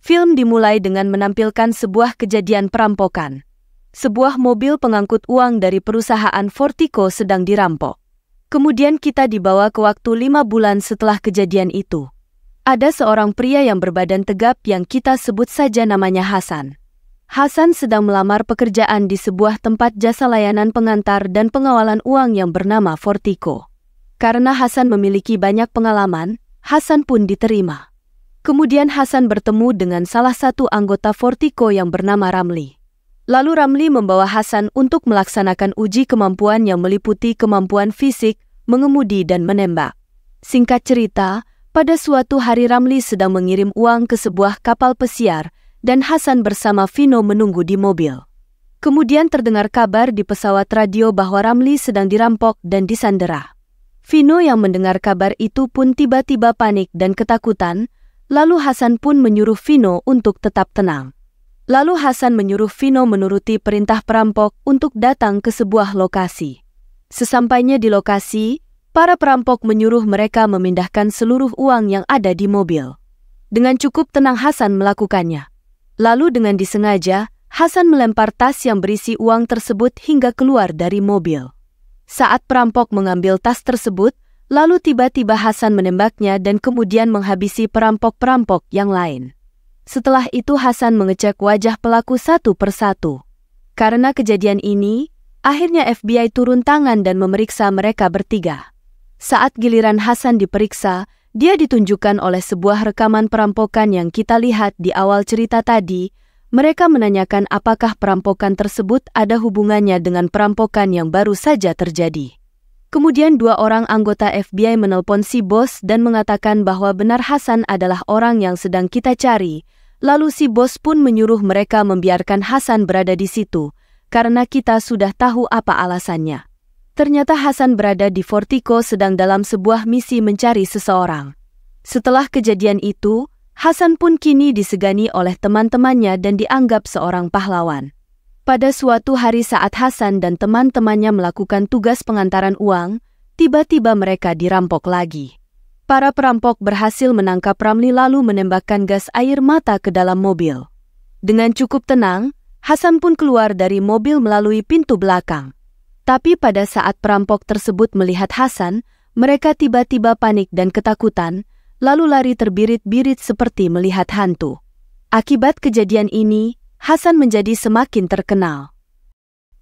Film dimulai dengan menampilkan sebuah kejadian perampokan. Sebuah mobil pengangkut uang dari perusahaan Fortico sedang dirampok. Kemudian kita dibawa ke waktu 5 bulan setelah kejadian itu. Ada seorang pria yang berbadan tegap yang kita sebut saja namanya Hasan. Hasan sedang melamar pekerjaan di sebuah tempat jasa layanan pengantar dan pengawalan uang yang bernama Fortico. Karena Hasan memiliki banyak pengalaman, Hasan pun diterima. Kemudian Hasan bertemu dengan salah satu anggota Fortico yang bernama Ramli. Lalu Ramli membawa Hasan untuk melaksanakan uji kemampuan yang meliputi kemampuan fisik, mengemudi dan menembak. Singkat cerita, pada suatu hari Ramli sedang mengirim uang ke sebuah kapal pesiar dan Hasan bersama Vino menunggu di mobil. Kemudian terdengar kabar di pesawat radio bahwa Ramli sedang dirampok dan disandera. Vino yang mendengar kabar itu pun tiba-tiba panik dan ketakutan. Lalu Hasan pun menyuruh Vino untuk tetap tenang. Lalu Hasan menyuruh Vino menuruti perintah perampok untuk datang ke sebuah lokasi. Sesampainya di lokasi, para perampok menyuruh mereka memindahkan seluruh uang yang ada di mobil. Dengan cukup tenang Hasan melakukannya. Lalu dengan disengaja, Hasan melempar tas yang berisi uang tersebut hingga keluar dari mobil. Saat perampok mengambil tas tersebut, lalu tiba-tiba Hasan menembaknya dan kemudian menghabisi perampok-perampok yang lain. Setelah itu Hasan mengecek wajah pelaku satu persatu. Karena kejadian ini, akhirnya FBI turun tangan dan memeriksa mereka bertiga. Saat giliran Hasan diperiksa, dia ditunjukkan oleh sebuah rekaman perampokan yang kita lihat di awal cerita tadi. Mereka menanyakan apakah perampokan tersebut ada hubungannya dengan perampokan yang baru saja terjadi. Kemudian 2 orang anggota FBI menelpon si bos dan mengatakan bahwa benar Hasan adalah orang yang sedang kita cari. Lalu si bos pun menyuruh mereka membiarkan Hasan berada di situ, karena kita sudah tahu apa alasannya. Ternyata Hasan berada di Fortico sedang dalam sebuah misi mencari seseorang. Setelah kejadian itu, Hasan pun kini disegani oleh teman-temannya dan dianggap seorang pahlawan. Pada suatu hari saat Hasan dan teman-temannya melakukan tugas pengantaran uang, tiba-tiba mereka dirampok lagi. Para perampok berhasil menangkap Ramli lalu menembakkan gas air mata ke dalam mobil. Dengan cukup tenang, Hasan pun keluar dari mobil melalui pintu belakang. Tapi pada saat perampok tersebut melihat Hasan, mereka tiba-tiba panik dan ketakutan, lalu lari terbirit-birit seperti melihat hantu. Akibat kejadian ini, Hasan menjadi semakin terkenal.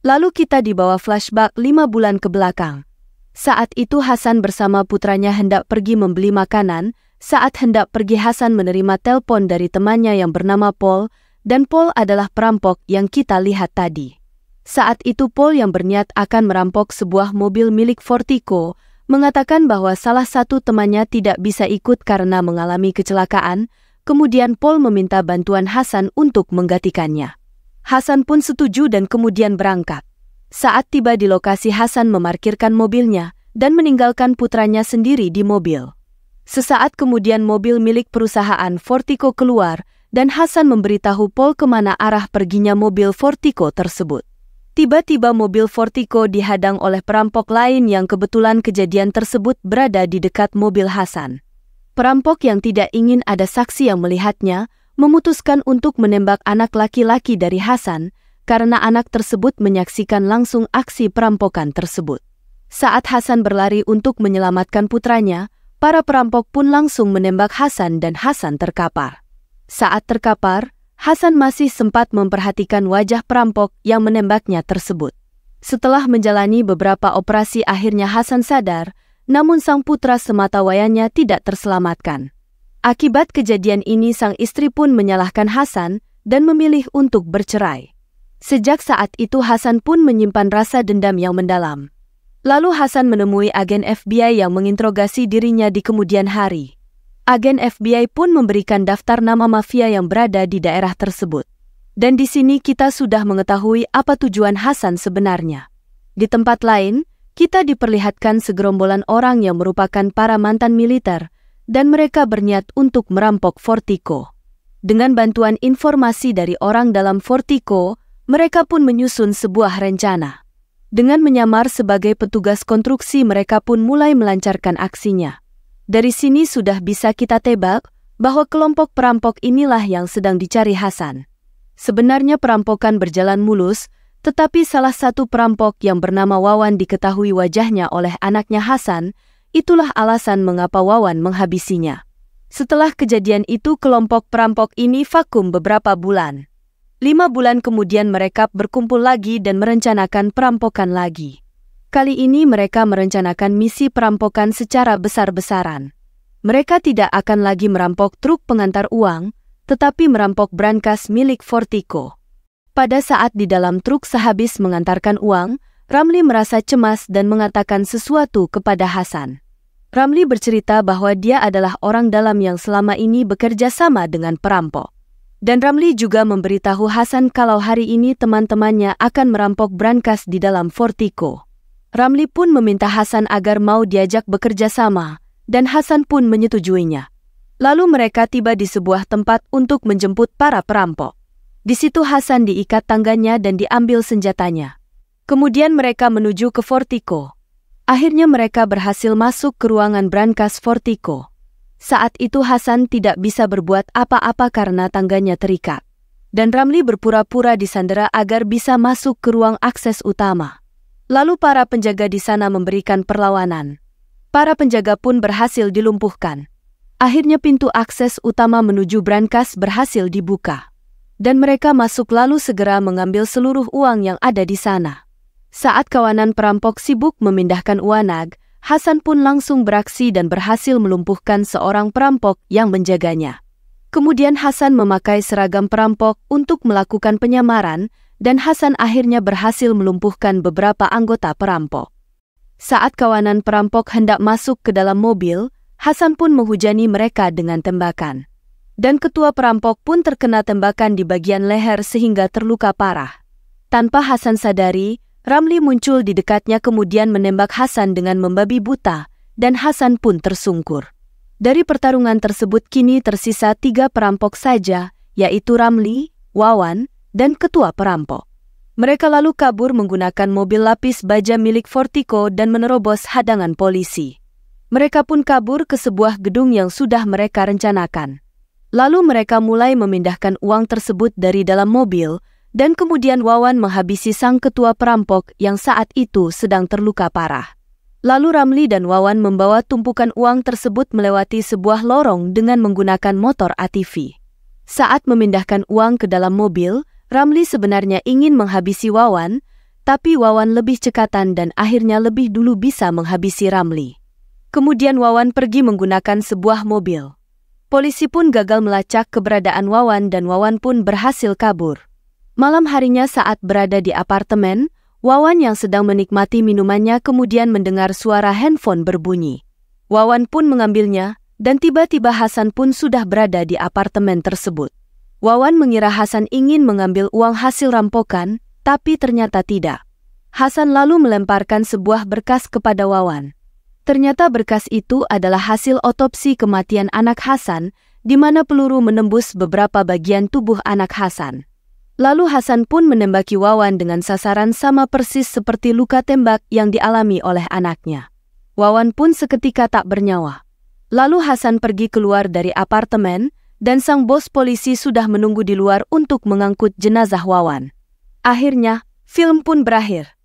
Lalu kita dibawa flashback 5 bulan ke belakang. Saat itu Hasan bersama putranya hendak pergi membeli makanan. Saat hendak pergi Hasan menerima telepon dari temannya yang bernama Paul, dan Paul adalah perampok yang kita lihat tadi. Saat itu Paul yang berniat akan merampok sebuah mobil milik Fortico, mengatakan bahwa salah satu temannya tidak bisa ikut karena mengalami kecelakaan. Kemudian Paul meminta bantuan Hasan untuk menggantikannya. Hasan pun setuju dan kemudian berangkat. Saat tiba di lokasi Hasan memarkirkan mobilnya dan meninggalkan putranya sendiri di mobil. Sesaat kemudian mobil milik perusahaan Fortico keluar dan Hasan memberitahu Paul kemana arah perginya mobil Fortico tersebut. Tiba-tiba mobil Fortico dihadang oleh perampok lain yang kebetulan kejadian tersebut berada di dekat mobil Hasan. Perampok yang tidak ingin ada saksi yang melihatnya, memutuskan untuk menembak anak laki-laki dari Hasan, karena anak tersebut menyaksikan langsung aksi perampokan tersebut. Saat Hasan berlari untuk menyelamatkan putranya, para perampok pun langsung menembak Hasan dan Hasan terkapar. Saat terkapar, Hasan masih sempat memperhatikan wajah perampok yang menembaknya tersebut. Setelah menjalani beberapa operasi akhirnya Hasan sadar, namun sang putra sematawayangnya tidak terselamatkan. Akibat kejadian ini sang istri pun menyalahkan Hasan dan memilih untuk bercerai. Sejak saat itu Hasan pun menyimpan rasa dendam yang mendalam. Lalu Hasan menemui agen FBI yang menginterogasi dirinya di kemudian hari. Agen FBI pun memberikan daftar nama mafia yang berada di daerah tersebut. Dan di sini kita sudah mengetahui apa tujuan Hasan sebenarnya. Di tempat lain, kita diperlihatkan segerombolan orang yang merupakan para mantan militer, dan mereka berniat untuk merampok Fortico. Dengan bantuan informasi dari orang dalam Fortico, mereka pun menyusun sebuah rencana. Dengan menyamar sebagai petugas konstruksi, mereka pun mulai melancarkan aksinya. Dari sini sudah bisa kita tebak bahwa kelompok perampok inilah yang sedang dicari Hasan. Sebenarnya perampokan berjalan mulus, tetapi salah satu perampok yang bernama Wawan diketahui wajahnya oleh anaknya Hasan. Itulah alasan mengapa Wawan menghabisinya. Setelah kejadian itu, kelompok perampok ini vakum beberapa bulan. 5 bulan kemudian mereka berkumpul lagi dan merencanakan perampokan lagi. Kali ini mereka merencanakan misi perampokan secara besar-besaran. Mereka tidak akan lagi merampok truk pengantar uang, tetapi merampok brankas milik Fortico. Pada saat di dalam truk sehabis mengantarkan uang, Ramli merasa cemas dan mengatakan sesuatu kepada Hasan. Ramli bercerita bahwa dia adalah orang dalam yang selama ini bekerja sama dengan perampok. Dan Ramli juga memberitahu Hasan kalau hari ini teman-temannya akan merampok brankas di dalam Fortico. Ramli pun meminta Hasan agar mau diajak bekerja sama, dan Hasan pun menyetujuinya. Lalu mereka tiba di sebuah tempat untuk menjemput para perampok. Di situ Hasan diikat tangannya dan diambil senjatanya. Kemudian mereka menuju ke Fortico. Akhirnya mereka berhasil masuk ke ruangan brankas Fortico. Saat itu Hasan tidak bisa berbuat apa-apa karena tangannya terikat. Dan Ramli berpura-pura disandera agar bisa masuk ke ruang akses utama. Lalu para penjaga di sana memberikan perlawanan. Para penjaga pun berhasil dilumpuhkan. Akhirnya pintu akses utama menuju brankas berhasil dibuka. Dan mereka masuk lalu segera mengambil seluruh uang yang ada di sana. Saat kawanan perampok sibuk memindahkan uanag, Hasan pun langsung beraksi dan berhasil melumpuhkan seorang perampok yang menjaganya. Kemudian Hasan memakai seragam perampok untuk melakukan penyamaran, dan Hasan akhirnya berhasil melumpuhkan beberapa anggota perampok. Saat kawanan perampok hendak masuk ke dalam mobil, Hasan pun menghujani mereka dengan tembakan. Dan ketua perampok pun terkena tembakan di bagian leher sehingga terluka parah. Tanpa Hasan sadari, Ramli muncul di dekatnya kemudian menembak Hasan dengan membabi buta, dan Hasan pun tersungkur. Dari pertarungan tersebut kini tersisa 3 perampok saja, yaitu Ramli, Wawan, dan ketua perampok. Mereka lalu kabur menggunakan mobil lapis baja milik Fortico dan menerobos hadangan polisi. Mereka pun kabur ke sebuah gedung yang sudah mereka rencanakan. Lalu mereka mulai memindahkan uang tersebut dari dalam mobil, dan kemudian Wawan menghabisi sang ketua perampok yang saat itu sedang terluka parah. Lalu Ramli dan Wawan membawa tumpukan uang tersebut melewati sebuah lorong dengan menggunakan motor ATV. Saat memindahkan uang ke dalam mobil, Ramli sebenarnya ingin menghabisi Wawan, tapi Wawan lebih cekatan dan akhirnya lebih dulu bisa menghabisi Ramli. Kemudian Wawan pergi menggunakan sebuah mobil. Polisi pun gagal melacak keberadaan Wawan dan Wawan pun berhasil kabur. Malam harinya saat berada di apartemen, Wawan yang sedang menikmati minumannya kemudian mendengar suara handphone berbunyi. Wawan pun mengambilnya, dan tiba-tiba Hasan pun sudah berada di apartemen tersebut. Wawan mengira Hasan ingin mengambil uang hasil rampokan, tapi ternyata tidak. Hasan lalu melemparkan sebuah berkas kepada Wawan. Ternyata berkas itu adalah hasil otopsi kematian anak Hasan, di mana peluru menembus beberapa bagian tubuh anak Hasan. Lalu Hasan pun menembaki Wawan dengan sasaran sama persis seperti luka tembak yang dialami oleh anaknya. Wawan pun seketika tak bernyawa. Lalu Hasan pergi keluar dari apartemen, dan sang bos polisi sudah menunggu di luar untuk mengangkut jenazah Wawan. Akhirnya, film pun berakhir.